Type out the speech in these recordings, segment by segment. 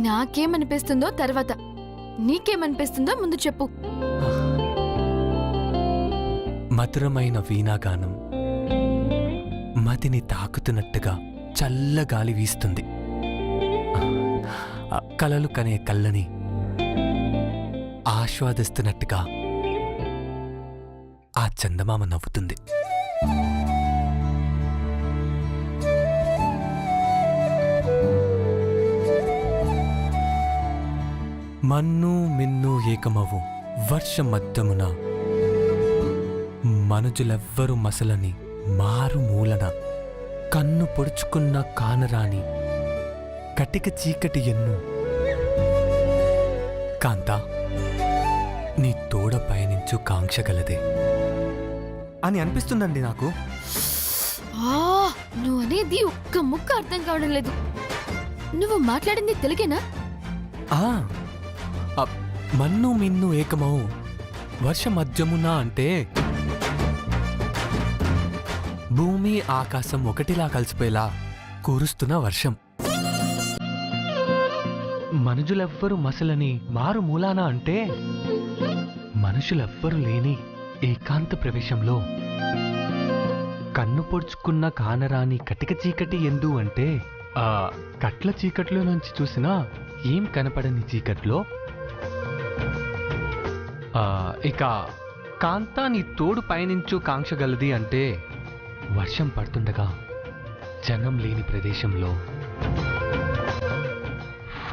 నాకేమనిపిస్తుందో తర్వాత, నీకేమనిపిస్తుందో ముందు చెప్పు. మధురమైన వీణాగానం మదిని తాకుతున్నట్టుగా చల్లగాలి వీస్తుంది. కలలు కనే కళ్ళని ఆస్వాదిస్తున్నట్టుగా ఆ చందమామ నవ్వుతుంది. మన్ను మిన్ను ఏకమవు వర్షం మధ్యమున మనుజులెవ్వరు మసలని మారుమూలన కన్ను పొడుచుకున్న కానరాని కటిక చీకటి ఎన్ను కాంతా నీ తోడ పయనించు కాంక్షగలదే అని అనిపిస్తుందండి నాకు. నువ్వు అనేది ఒక్క ముక్క అర్థం కావడం లేదు. నువ్వు మాట్లాడింది తెలుగేనా? మన్ను మిన్ను ఏకమవు వర్ష మధ్యమున అంటే భూమి ఆకాశం ఒకటిలా కలిసిపోయేలా కురుస్తున్న వర్షం. మనుషులెవ్వరు మసలని మారుమూలాన అంటే మనుషులెవ్వరు లేని ఏకాంత ప్రవేశంలో కన్ను పొడుచుకున్న కానరాని కటిక చీకటి ఎందు అంటే కట్ల చీకట్లో నుంచి చూసినా ఏం కనపడని చీకట్లో ఇక కాంతా నీ తోడు పయనించు కాంక్షగలది అంటే వర్షం పడుతుండగా జనం లేని ప్రదేశంలో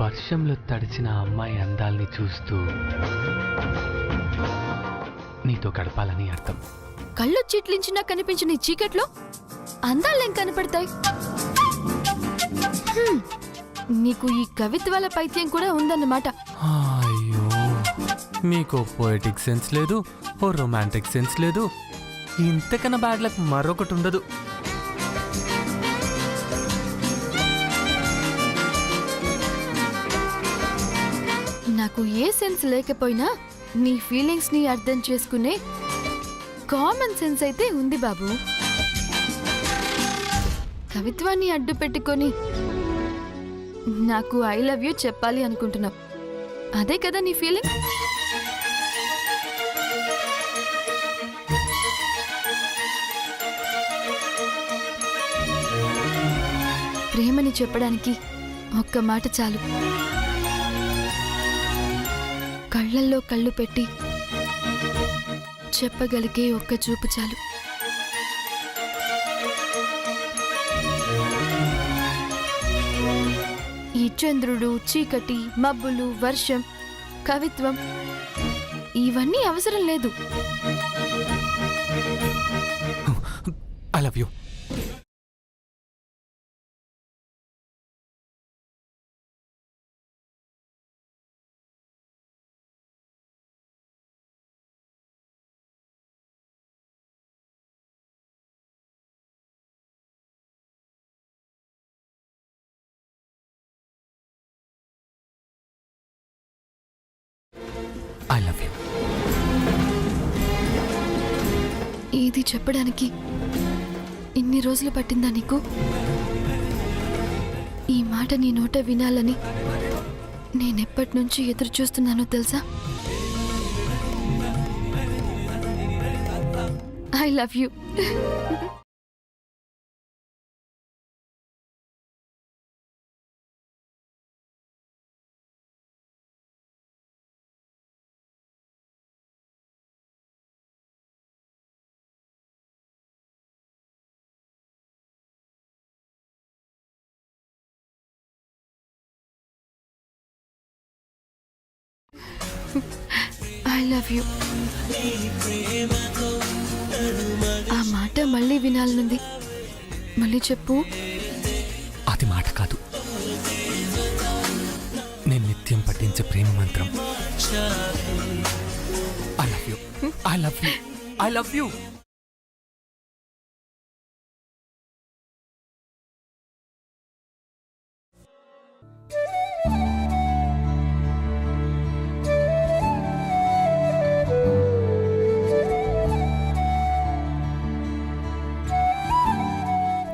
వర్షంలో తడిచిన అమ్మాయి అందాల్ని చూస్తూ నీతో గడపాలని అర్థం. కళ్ళు చిట్లించినా కనిపించిన ఈ చీకట్లో అందాలేం కనపడతాయి? నీకు ఈ కవిత్వాల పైత్యం కూడా ఉందన్నమాట. అయ్యో, మీకు పోయిటిక్ సెన్స్ లేదు, ఓ రొమాంటిక్ సెన్స్ లేదు. ఇంతకన్నా బ్యాడ్ లక్ మరొకటి ఉండదు. నాకు ఏ సెన్స్ లేకపోయినా నీ ఫీలింగ్స్ ని అర్థం చేసుకునే కామన్ సెన్స్ అయితే ఉంది బాబు. కవిత్వాన్ని అడ్డు పెట్టుకొని నాకు ఐ లవ్ యూ చెప్పాలి అనుకుంటున్నావు, అదే కదా నీ ఫీలింగ్? ప్రేమని చెప్పడానికి ఒక్క మాట చాలు. కళ్ళల్లో కళ్ళు పెట్టి చెప్పగలిగే ఒక్క చూపు చాలు. ఈ చంద్రుడు, చీకటి, మబ్బులు, వర్షం, కవిత్వం ఇవన్నీ అవసరం లేదు. I love you. I love you. ఇది చెప్పడానికి ఇన్ని రోజులు పట్టిందా నీకు? ఈ మాట నీ నోట వినాలని నేనెప్పటి నుంచి ఎదురు చూస్తున్నానో తెలుసా? I love you. I love you. ఆ మాట మళ్ళీ వినాలనుంది. మళ్ళీ చెప్పు. అది మాట కాదు, నేను నిత్యం పఠించే ప్రేమ మంత్రం. I love you. I love you. I love you.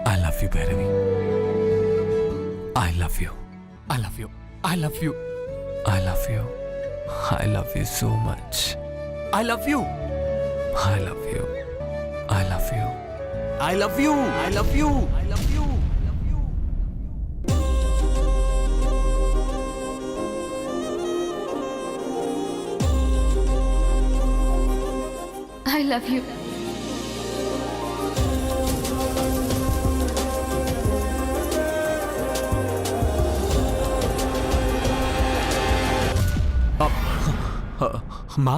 I love you, Bhairavi. I love you. I love you. I love you I love you I love you so much I love you I love you I love you I love you I love you I love you I love you. మా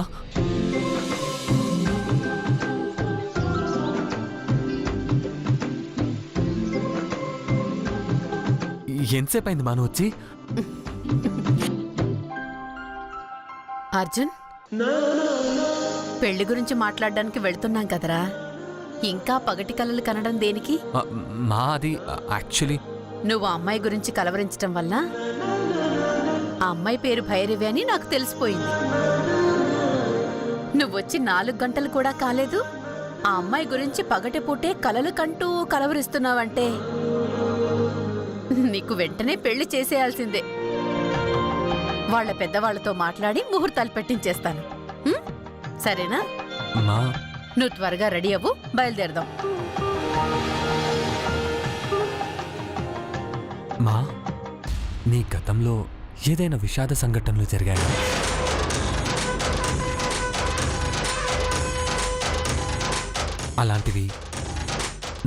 ఎంతసేపు అయింది మా నువ్వు వచ్చి? అర్జున్, పెళ్లి గురించి మాట్లాడడానికి వెళ్తున్నాం కదరా, ఇంకా పగటి కలలు కనడం దేనికి? మా అది యాక్చువల్లీ నువ్వు ఆ అమ్మాయి గురించి కలవరించటం వల్ల ఆ అమ్మాయి పేరు భైరవి అని నాకు తెలిసిపోయింది. నువ్వొచ్చి 4 గంటలు కూడా కాలేదు, ఆ అమ్మాయి గురించి పగటిపూటే కలలు కంటూ కలవరిస్తున్నావంటే నీకు వెంటనే పెళ్లి చేసేయాల్సిందే. వాళ్ళ పెద్దవాళ్లతో మాట్లాడి ముహూర్తాలు పెట్టించేస్తాను. సరేనా? మా నువ్వు త్వరగా రెడీ అవ్వు, బయలుదేరదాం. మా నీ గతంలో ఏదైనా విషాద సంఘటనలు జరిగాయా? అలాంటివి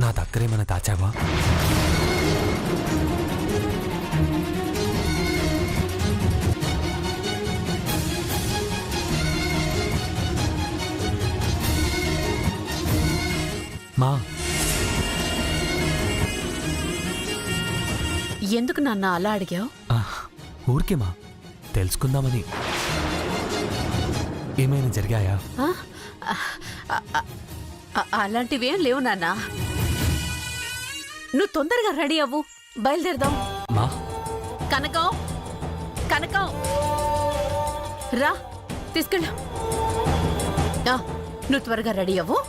నా దగ్గరేమైనా దాచావా? మా ఎందుకు నాన్న అలా అడిగావు? ఊరికే మా తెలుసుకుందామని. ఏమైనా జరిగాయా? అలాంటివేం లేవు నాన్న. నువ్వు తొందరగా రెడీ అవ్వు, బయలుదేరదాం. మా కనకం, కనకం రా, తీసుకెళ్ళు. నువ్వు త్వరగా రెడీ అవ్వు.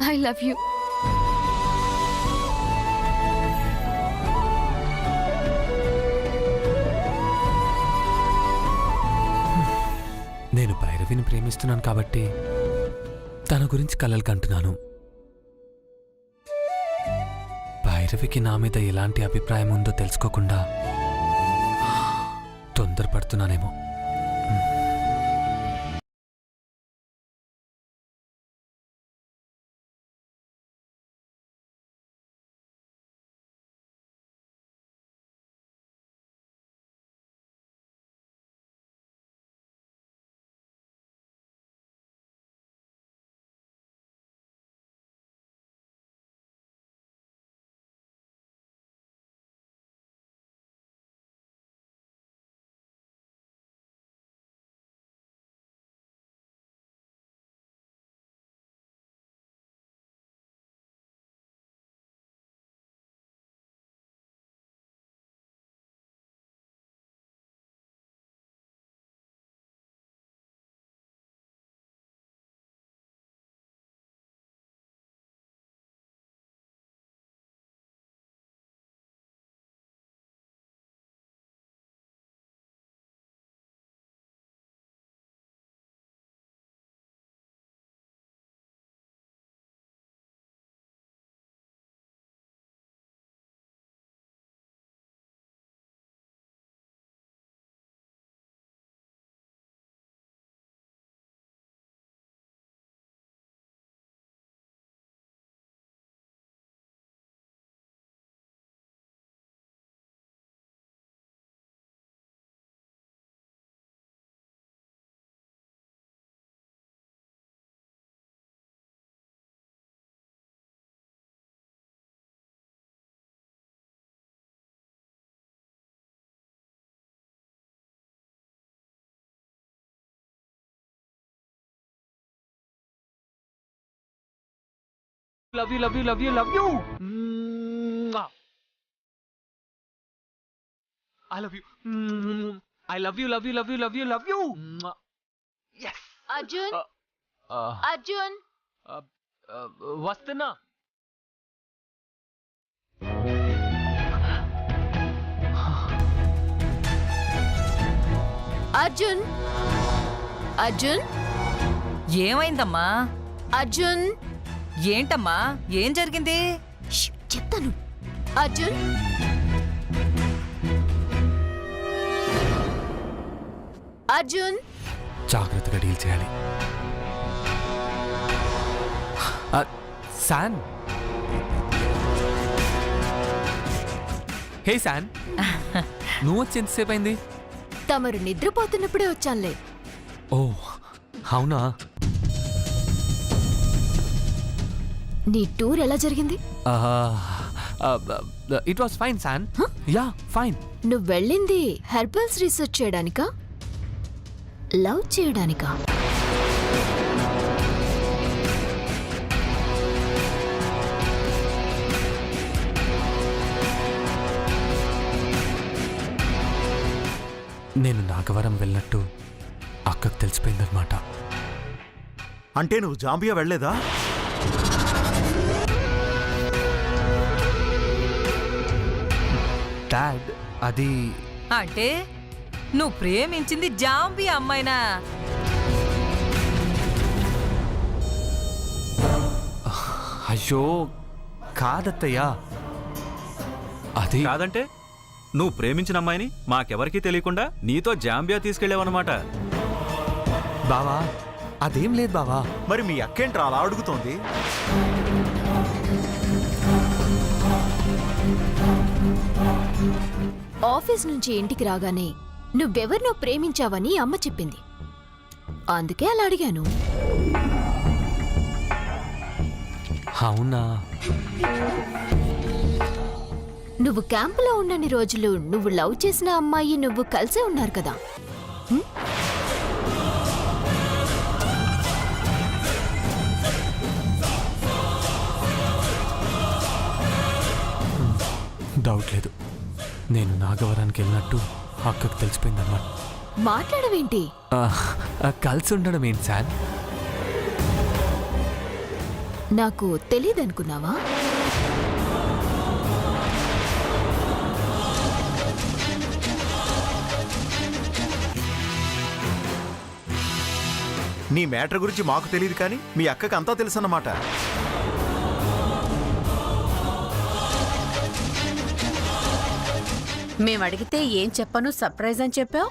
I love you. నేను భైరవిని ప్రేమిస్తున్నాను కాబట్టి తన గురించి కలలు కంటున్నాను. భైరవికి నా మీద ఎలాంటి అభిప్రాయం ఉందో తెలుసుకోకుండా తొందరపడుతున్నానేమో. Love you love you love you love you. I love you. I love you, love you, love you, love you, love you. Yes. Arjun Arjun వస్తున్నా. అర్జున్ అర్జున్ ఏమైందమ్మా? అర్జున్ ఏంటమ్మా? ఏం జరిగింది? చెప్తాను. అర్జున్ అర్జున్ జాగ్రత్తగా డీల్ చేయాలి. శాన్, హే శాన్, నువ్వు వచ్చి ఎంతసేపు అయింది? తమరు నిద్రపోతున్నప్పుడే వచ్చానులే. ఓ అవునా? నీ టూర్ ఎలా జరిగింది? It was fine San. Yeah fine. నువ్వు వెళ్ళింది హెర్బల్స్ రీసెర్చ్ చేయడానికా, లవ్ చేయడానికా? నేను నాగవరం వెళ్ళినట్టు అక్కకు తెలిసిపోయిందనమాట. అంటే నువ్వు జాంబియా వెళ్ళలేదా? డాడ్, అది అంటే నువ్వు ప్రేమించింది జాంబీ అమ్మాయినా? అయ్యో కాదత్తయ్యా, అది కాదంటే నువ్వు ప్రేమించిన అమ్మాయిని మాకెవరికీ తెలియకుండా నీతో జాంబియా తీసుకెళ్ళావన్నమాట. బావా అదేం లేదు బావా. మరి మీ అక్కేంట్రా అలా అడుగుతోంది? ఆఫీస్ నుంచి ఇంటికి రాగానే నువ్వెవరినో ప్రేమించావని అమ్మ చెప్పింది. అందుకే అలా అడిగాను. అవునా? నువ్వు క్యాంపులో ఉన్నన్ని రోజులు నువ్వు లవ్ చేసిన అమ్మాయి నువ్వు కలిసే ఉన్నారు కదా. డౌట్ లేదు, నేను నాగవరానికి వెళ్ళినట్టు అక్కకు తెలిసిపోయిందన్నమాట. మాట్లాడవేంటి? కలిసి ఉండడం ఏంటి సార్? నాకు తెలీదనుకున్నావా? నీ మ్యాటర్ గురించి మాకు తెలియదు కానీ మీ అక్కకి అంతా తెలుసన్నమాట. మేమడిగితే ఏం చెప్పను సర్ప్రైజ్ అని చెప్పావు.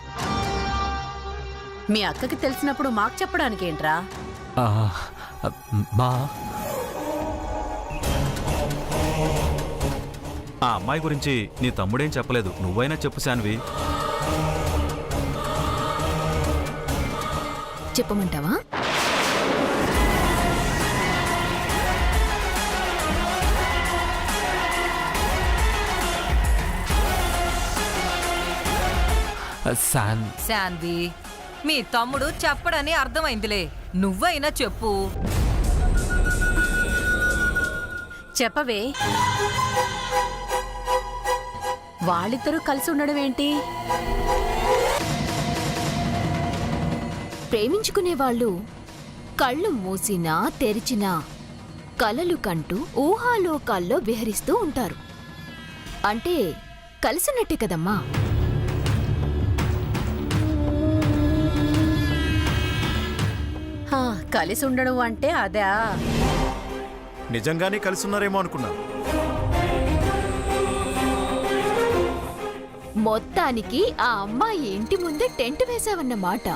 మీ అక్కకి తెలిసినప్పుడు మాకు చెప్పడానికి ఏంట్రా? మా ఆ అమ్మాయి గురించి నీ తమ్ముడేం చెప్పలేదు, నువ్వైనా చెప్పు శాన్వి. చెప్పమంటావా? శాన్వి, మీ తమ్ముడు చెప్పడని అర్థమైందిలే, నువ్వైనా చెప్పు. చెప్పవే. వాళ్ళిద్దరూ కలిసి ఉండడం ఏంటి? ప్రేమించుకునే వాళ్ళు కళ్ళు మూసినా తెరిచినా కలలు కంటూ ఊహాలోకాల్లో విహరిస్తూ ఉంటారు. అంటే కలిసినట్టే కదమ్మా. కలిసి ఉండడం అంటే అదా? నిజంగానే కలిసి ఉన్నారేమో అనుకున్నా. మొత్తానికి ఆ అమ్మాయి ఇంటి ముందే టెంట్ వేశావన్నమాట.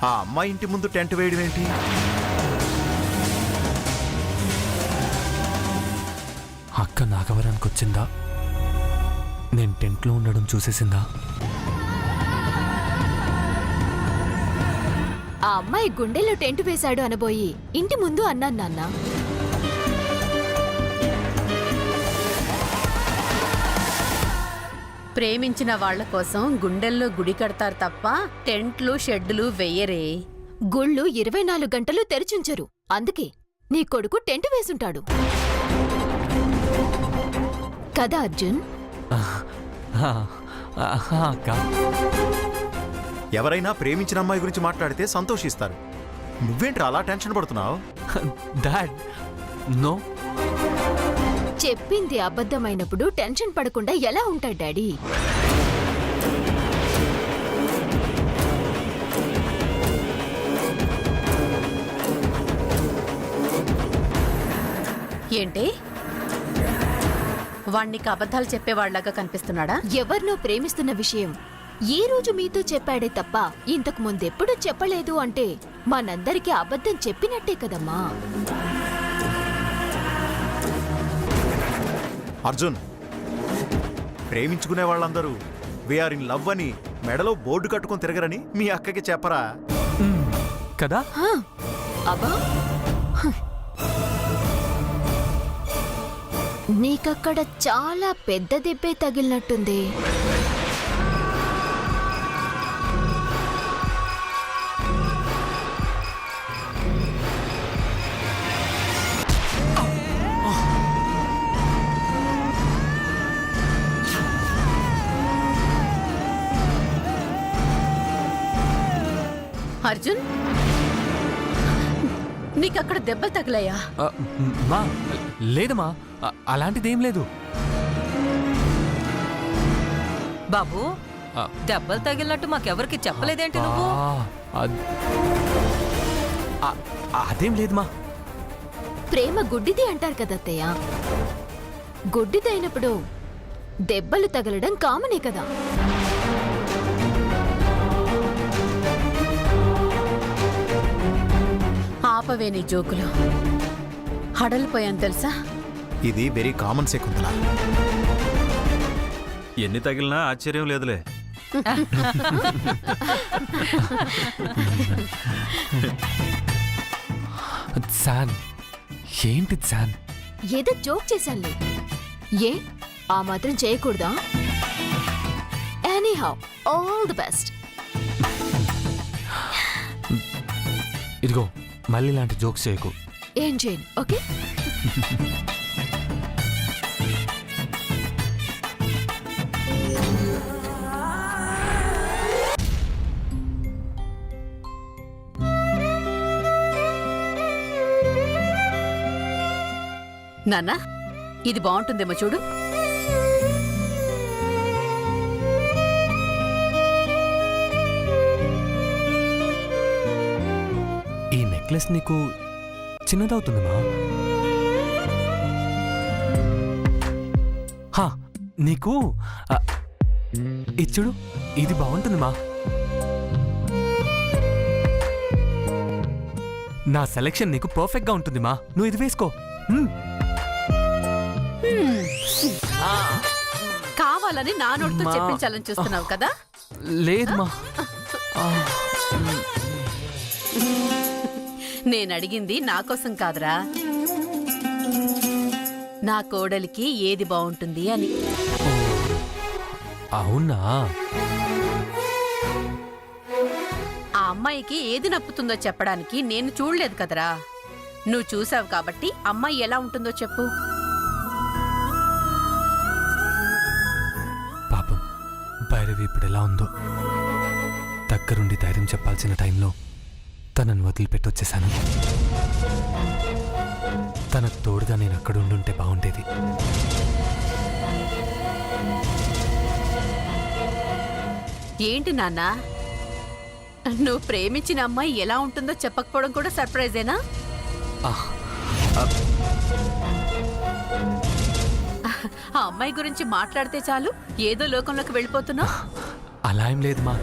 ఆ అమ్మాయి ఇంటి ముందు టెంట్ వేయడం ఏంటి? అక్క నాగవరానికి వచ్చిందా? నేను టెంట్లో ఉండడం చూసేసిందా? ఆ అమ్మాయి గుండెల్లో టెంట్ వేశాడు అనబోయి ఇంటి ముందు అన్నాను నాన్న. ప్రేమించిన వాళ్ళ కోసం గుండెల్లో గుడి కడతారు తప్ప టెంట్లు షెడ్లు వెయ్యరే. గుళ్ళు 24 గంటలు తెరిచుంచరు. అందుకే నీ కొడుకు టెంట్ వేసుంటాడు కదా అర్జున్? అక్క. ఎవరైనా ప్రేమించిన అమ్మాయి గురించి మాట్లాడితే సంతోషిస్తారు. నువ్వేంట్రా అలా టెన్షన్ పడుతున్నావు? Dad no. చెప్పింది అబద్ధమైనప్పుడు టెన్షన్ పడకుండా ఎలా ఉంటాడు డాడీ? ఏంటి వాణ్ణికి అబద్ధాలు చెప్పేవాళ్లాగా కనిపిస్తున్నాడా? ఎవరినో ప్రేమిస్తున్న విషయం ఈ రోజు మీతో చెప్పాడే తప్ప ఇంతకు ముందెప్పుడు చెప్పలేదు అంటే మనందరికీ అబద్ధం చెప్పినట్టే కదమ్మా. అర్జున్, ప్రేమించుకునే వాళ్ళందరూ వీఆర్ ఇన్ లవ్ అని మెడలో బోర్డు కట్టుకొని తిరగరని మీ అక్కకి చెప్పరా? కదా? హా, అబ్బా నీకక్కడ చాలా పెద్ద దెబ్బే తగిలినట్టుంది. అర్జున్, నీకక్కడ దెబ్బలు తగిలాయా? మా లేదమ్మా, అలాంటిదేం లేదు. బాబు, దెబ్బలు తగిలినట్టు మాకెవరికి చెప్పలేదేంటి నువ్వు? అదేం లేదమ్మా. ప్రేమ గుడ్డిది అంటారు కదత్తయ్య. గుడ్డిదైనప్పుడు దెబ్బలు తగలడం కామనే కదా. ఆపవే నీ జోకులు. హడలిపోయాను తెలుసా? ఇది వెరీ కామన్ శకుంతల. ఎన్ని తగిలినా ఆశ్చర్యం లేదులే. శాన్, ఏంటి శాన్? ఏదో జోక్ చేశానులే. ఏ ఆ మాత్రం చేయకూడదా? Anyhow, all the best. ఇదిగో మళ్ళీ ఇలాంటి జోక్స్ చేయకు. ఏం చేయను, ఓకే? నాన్నా, ఇది బాగుంటుందేమో చూడు. ఈ నెక్లెస్ నీకు చిన్నదవుతుందమ్మా. హా, నీకు ఇచ్చుడు, ఇది బాగుంటుందిమా. నా సెలెక్షన్ నీకు పర్ఫెక్ట్ గా ఉంటుందిమా. నువ్వు ఇది వేసుకో. కావాలని నా నోటితో చెప్పించాలని చూస్తున్నావు కదా? లేదమ్మా. నేనడిగింది నా కోసం కాదురా, నా కోడలికి ఏది బాగుంటుంది అని. అవునా? ఆ అమ్మాయికి ఏది నప్పుతుందో చెప్పడానికి నేను చూడలేదు కదరా. నువ్వు చూసావు కాబట్టి అమ్మాయి ఎలా ఉంటుందో చెప్పు. పాపం భైరవి ఇప్పుడు ఎలా ఉందో. దగ్గరుండి ధైర్యం చెప్పాల్సిన టైంలో తనను వదిలిపెట్టొచ్చేశాను. తనకు తోడుగా నేను అక్కడ ఉండుంటే బాగుండేది. ఏంటి నాన్నా, నువ్వు ప్రేమించిన అమ్మాయి ఎలా ఉంటుందో చెప్పకపోవడం కూడా సర్ప్రైజేనా? ఆ అమ్మాయి గురించి మాట్లాడితే చాలు ఏదో లోకంలోకి వెళ్ళిపోతున్నా. అలా ఏం లేదుమా.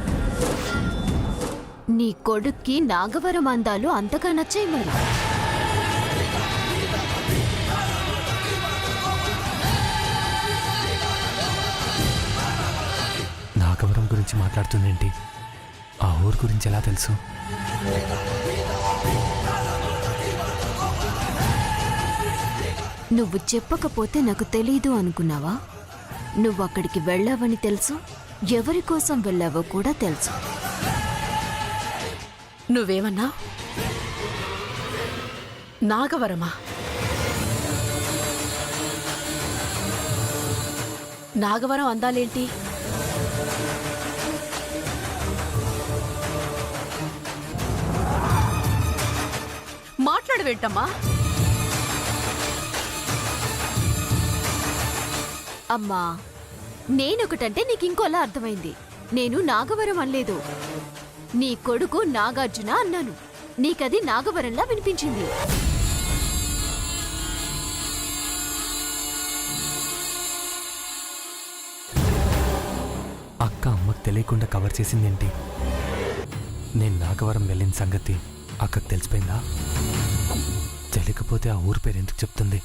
నీ కొడుక్కి నాగవరం అందాలు అంతగా నచ్చాయి మరి. నాగవరం గురించి మాట్లాడుతుందేంటి? ఆ ఊరు గురించి ఎలా తెలుసు? నువ్వు చెప్పకపోతే నాకు తెలీదు అనుకున్నావా? నువ్వక్కడికి వెళ్ళావని తెలుసు, ఎవరి కోసం వెళ్ళావో కూడా తెలుసు. నువ్వేమన్నా? నాగవరమా? నాగవరం అందాలేంటి? మాట్లాడవేంటమ్మా? అమ్మా, నేనొకటంటే నీకింకోలా అర్థమైంది. నేను నాగవరం అనలేదు, నీ కొడుకు నాగార్జున అన్నాను. నీకది నాగవరంలా వినిపించింది. అక్క అమ్మకు తెలియకుండా కవర్ చేసిందేంటి? నేను నాగవరం వెళ్ళిన సంగతి అక్కకు తెలిసిపోయిందా? తెలియకపోతే ఆ ఊరి పేరు ఎందుకు చెప్తుంది?